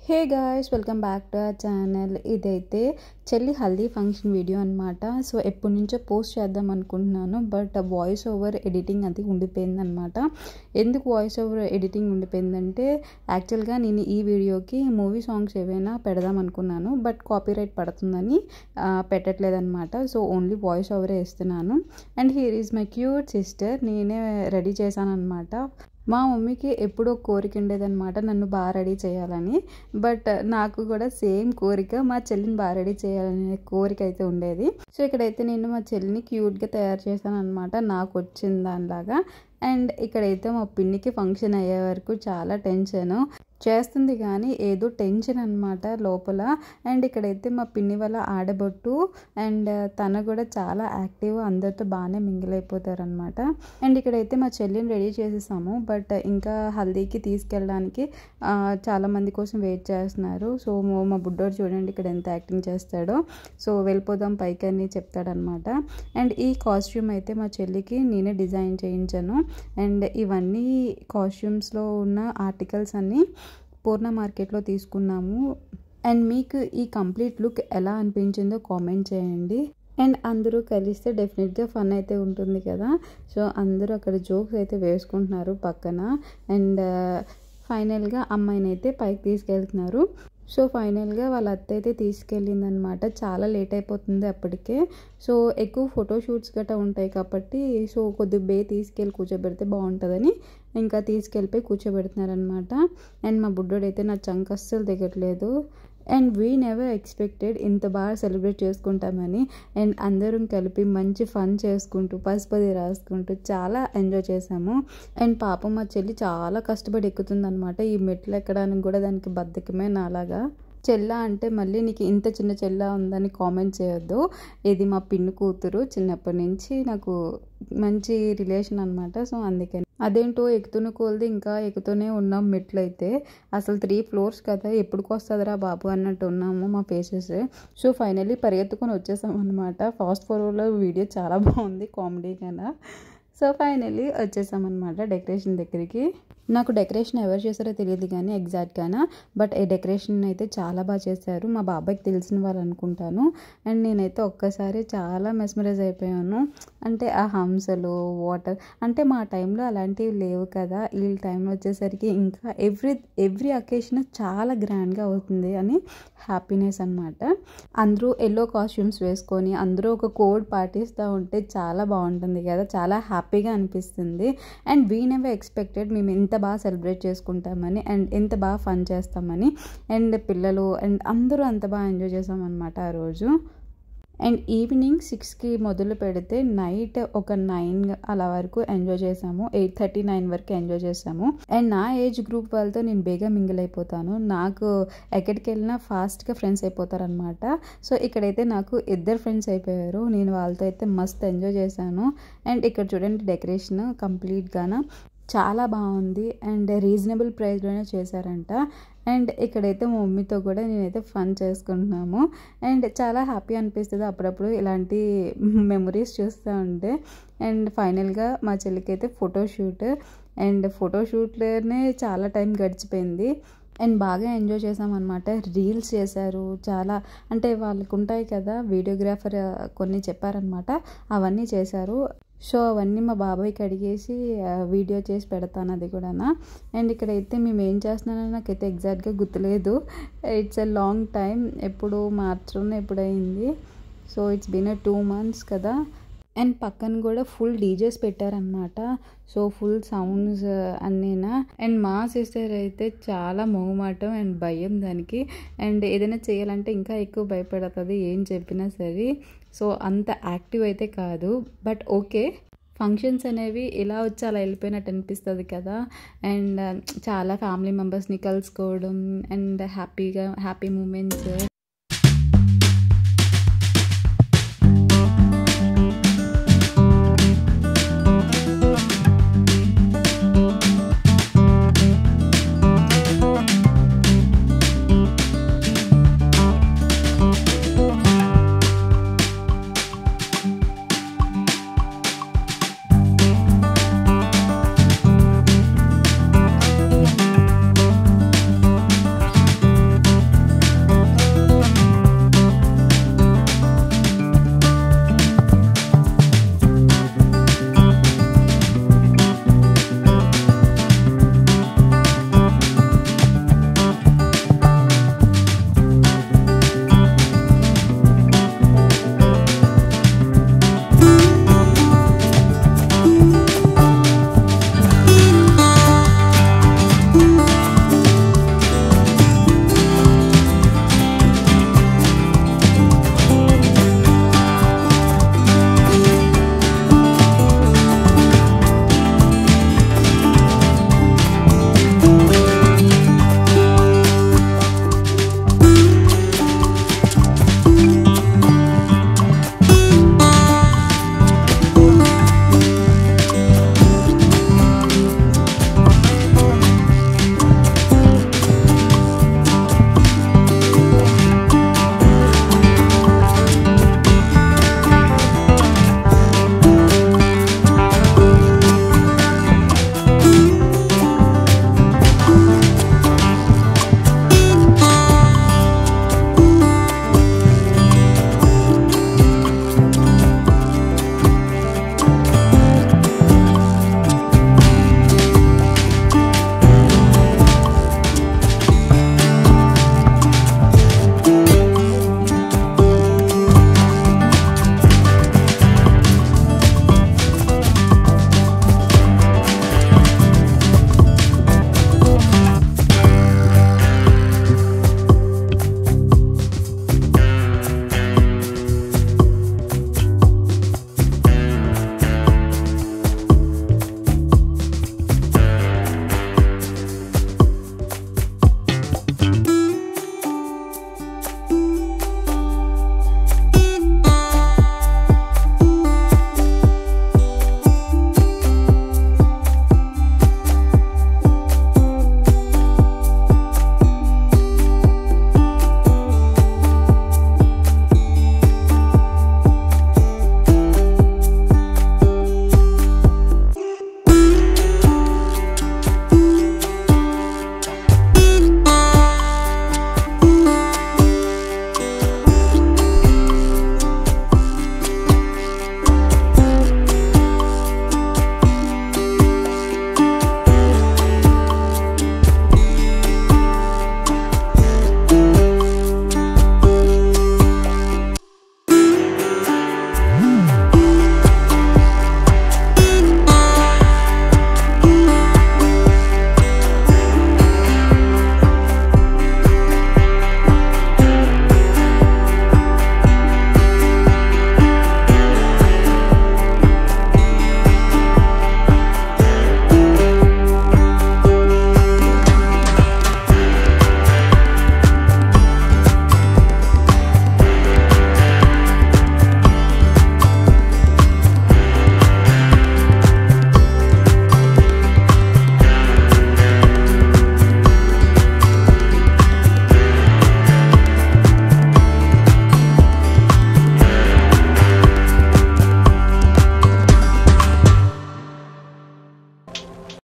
Hey guys, welcome back to our channel. ఇదైతే చెల్లి haldi function video అనమాట. సో ఎప్పటి నుంచో పోస్ట్ చేద్దాం అనుకుంటున్నాను, బట్ వాయిస్ ఓవర్ ఎడిటింగ్ అది ఉండిపోయిందనమాట. ఎందుకు వాయిస్ ఓవర్ ఎడిటింగ్ ఉండిపోయిందంటే, యాక్చువల్గా నేను ఈ వీడియోకి మూవీ సాంగ్స్ ఏవైనా పెడదాం అనుకున్నాను, బట్ కాపీరైట్ పడుతుందని పెట్టట్లేదనమాట. సో ఓన్లీ వాయిస్ ఓవరే ఇస్తున్నాను. And here is my cute sister. నేనే రెడీ చేశాను అనమాట. మా మమ్మీకి ఎప్పుడో కోరిక ఉండేదన్నమాట నన్ను బాగా రెడీ చేయాలని, బట్ నాకు కూడా సేమ్ కోరిక మా చెల్లిని బాగా రెడీ చేయాలనే కోరిక అయితే ఉండేది. సో ఇక్కడైతే నేను మా చెల్లిని క్యూట్గా తయారు చేశాను అనమాట, నాకు వచ్చిన దానిలాగా. అండ్ ఇక్కడైతే మా పిన్నికి ఫంక్షన్ అయ్యే వరకు చాలా టెన్షన్ చేస్తుంది, కానీ ఏదో టెన్షన్ అనమాట లోపల. అండ్ ఇక్కడైతే మా పిన్ని వాళ్ళ ఆడబొట్టు, అండ్ తను కూడా చాలా యాక్టివ్, అందరితో బాగానే మింగిల్ అయిపోతారనమాట. అండ్ ఇక్కడైతే మా చెల్లిని రెడీ చేసేసాము, బట్ ఇంకా హల్దీకి తీసుకెళ్ళడానికి చాలామంది కోసం వెయిట్ చేస్తున్నారు. సో మా బుడ్డోడు చూడండి ఇక్కడ ఎంత యాక్టింగ్ చేస్తాడో. సో వెళ్ళిపోదాం పైకి అని చెప్తాడనమాట. అండ్ ఈ కాస్ట్యూమ్ అయితే మా చెల్లికి నేనే డిజైన్ చేయించాను. అండ్ ఇవన్నీ కాస్ట్యూమ్స్లో ఉన్న ఆర్టికల్స్ అన్నీ పూర్ణ మార్కెట్లో తీసుకున్నాము. అండ్ మీకు ఈ కంప్లీట్ లుక్ ఎలా అనిపించిందో కామెంట్ చేయండి. అండ్ అందరూ కలిస్తే డెఫినెట్గా ఫన్ అయితే ఉంటుంది కదా. సో అందరూ అక్కడ జోక్స్ అయితే వేసుకుంటున్నారు పక్కన. అండ్ ఫైనల్గా అమ్మాయిని అయితే పైకి తీసుకెళ్తున్నారు. సో ఫైనల్గా వాళ్ళ అత్త అయితే తీసుకెళ్ళిందనమాట. చాలా లేట్ అయిపోతుంది అప్పటికే. సో ఎక్కువ ఫోటోషూట్స్ గట్రా ఉంటాయి కాబట్టి, సో కొద్దిగా తీసుకెళ్ళి కూర్చోబెడితే బాగుంటుందని ఇంకా తీసుకెళ్ళిపోయి కూర్చోబెడుతున్నారనమాట. అండ్ మా బుడ్డోడైతే నా చంక అస్సలు దిగట్లేదు. అండ్ వీ నెవర్ ఎక్స్పెక్టెడ్ ఇంత బాగా సెలబ్రేట్ చేసుకుంటామని. అండ్ అందరం కలిపి మంచి ఫన్ చేసుకుంటూ పసుపది రాసుకుంటూ చాలా ఎంజాయ్ చేసాము. అండ్ పాపం మా చెల్లి చాలా కష్టపడి ఎక్కుతుందనమాట. ఈ మెట్లు ఎక్కడానికి కూడా దానికి బద్ధకమే నాలాగా. చెల్ల అంటే మళ్ళీ నీకు ఇంత చిన్న చెల్ల ఉందని కామెంట్ చేయొద్దు. ఇది మా పిన్ని కూతురు, చిన్నప్పటి నుంచి నాకు మంచి రిలేషన్ అనమాట. సో అందుకని అదేంటో ఎక్కుతున్న కొలది ఇంకా ఎక్కుతూనే ఉన్నాం మెట్లు అయితే. అసలు 3 floors కదా, ఎప్పుడుకి వస్తుందిరా బాబు అన్నట్టు ఉన్నాము మా ఫేసెస్. సో ఫైనల్లీ పరిగెత్తుకొని వచ్చేసాం అనమాట. ఫాస్ట్ ఫార్వర్డ్లో వీడియో చాలా బాగుంది, కామెడీ కన్నా. సో ఫైనల్లీ వచ్చేసామన్నమాట డెకరేషన్ దగ్గరికి. నాకు డెకరేషన్ ఎవరు చేశారో తెలియదు కానీ ఎగ్జాక్ట్గానా, బట్ ఈ డెకరేషన్ అయితే చాలా బాగా చేశారు. మా బాబాయ్కి తెలిసిన వాళ్ళు అనుకుంటాను. అండ్ నేనైతే ఒక్కసారి చాలా మెస్మరైజ్ అయిపోయాను. అంటే ఆ హంసలు, వాటర్, అంటే మా టైంలో అలాంటివి లేవు కదా. ఈ టైంలో వచ్చేసరికి ఇంకా ఎవ్రీ అకేషన్ చాలా గ్రాండ్గా అవుతుంది అని హ్యాపీనెస్ అనమాట. అందరూ ఎల్లో కాస్ట్యూమ్స్ వేసుకొని అందరూ ఒక కోడ్ పాటిస్తూ ఉంటే చాలా బాగుంటుంది కదా, చాలా హ్యాపీగా అనిపిస్తుంది. అండ్ వీ నెవర్ ఎక్స్పెక్టెడ్ మేము ఎంత బాగా సెలబ్రేట్ చేసుకుంటామని, అండ్ ఎంత బాగా ఫన్ చేస్తామని. అండ్ పిల్లలు అండ్ అందరూ అంత బాగా ఎంజాయ్ చేసామన్నమాట ఆ రోజు. అండ్ ఈవినింగ్ 6కి మొదలు పెడితే నైట్ ఒక 9 అలా వరకు ఎంజాయ్ చేసాము. 8:39 వరకు ఎంజాయ్ చేసాము. అండ్ నా ఏజ్ గ్రూప్ వాళ్ళతో నేను బేగా మింగిల్ అయిపోతాను. నాకు ఎక్కడికి వెళ్ళినా ఫాస్ట్గా ఫ్రెండ్స్ అయిపోతారనమాట. సో ఇక్కడైతే నాకు 2 ఫ్రెండ్స్ అయిపోయారు. నేను వాళ్ళతో అయితే మస్త్ ఎంజాయ్ చేశాను. అండ్ ఇక్కడ చూడండి డెకరేషన్ కంప్లీట్గాన చాలా బాగుంది. అండ్ రీజనబుల్ ప్రైస్లోనే చేశారంట. అండ్ ఇక్కడైతే మా మమ్మీతో కూడా నేనైతే ఫన్ చేసుకుంటున్నాము. అండ్ చాలా హ్యాపీ అనిపిస్తుంది అప్పుడప్పుడు ఇలాంటి మెమరీస్ చూస్తూ ఉంటే. అండ్ ఫైనల్గా మా చెల్లికి అయితే ఫోటోషూట్, అండ్ ఫోటోషూట్లోనే చాలా టైం గడిచిపోయింది. అండ్ బాగా ఎంజాయ్ చేసామన్నమాట. రీల్స్ చేశారు చాలా, అంటే వాళ్ళకు ఉంటాయి కదా వీడియోగ్రాఫర్ కొన్ని చెప్పారనమాట, అవన్నీ చేశారు. సో అవన్నీ మా బాబాయ్కి అడిగేసి వీడియో చేసి పెడతాను అది కూడా. అండ్ ఇక్కడైతే మేము ఏం చేస్తున్నానో నాకైతే ఎగ్జాక్ట్గా గుర్తులేదు. ఇట్స్ ఎ లాంగ్ టైం, ఎప్పుడు మార్చిలోనే ఎప్పుడైంది. సో ఇట్స్ బీన్ 2 months కదా. అండ్ పక్కన కూడా ఫుల్ డీజేస్ పెట్టారనమాట. సో ఫుల్ సౌండ్స్ అన్నీనా. అండ్ మా సిస్టర్ అయితే చాలా మొహమాటం అండ్ భయం దానికి. అండ్ ఏదైనా చేయాలంటే ఇంకా ఎక్కువ భయపడుతుంది ఏం చెప్పినా సరే. సో అంత యాక్టివ్ అయితే కాదు, బట్ ఓకే. ఫంక్షన్స్ అనేవి ఇలా వచ్చి అలా వెళ్ళిపోయినట్టు అనిపిస్తుంది కదా. అండ్ చాలా ఫ్యామిలీ మెంబర్స్ని కలుసుకోవడం అండ్ హ్యాపీ మూమెంట్స్.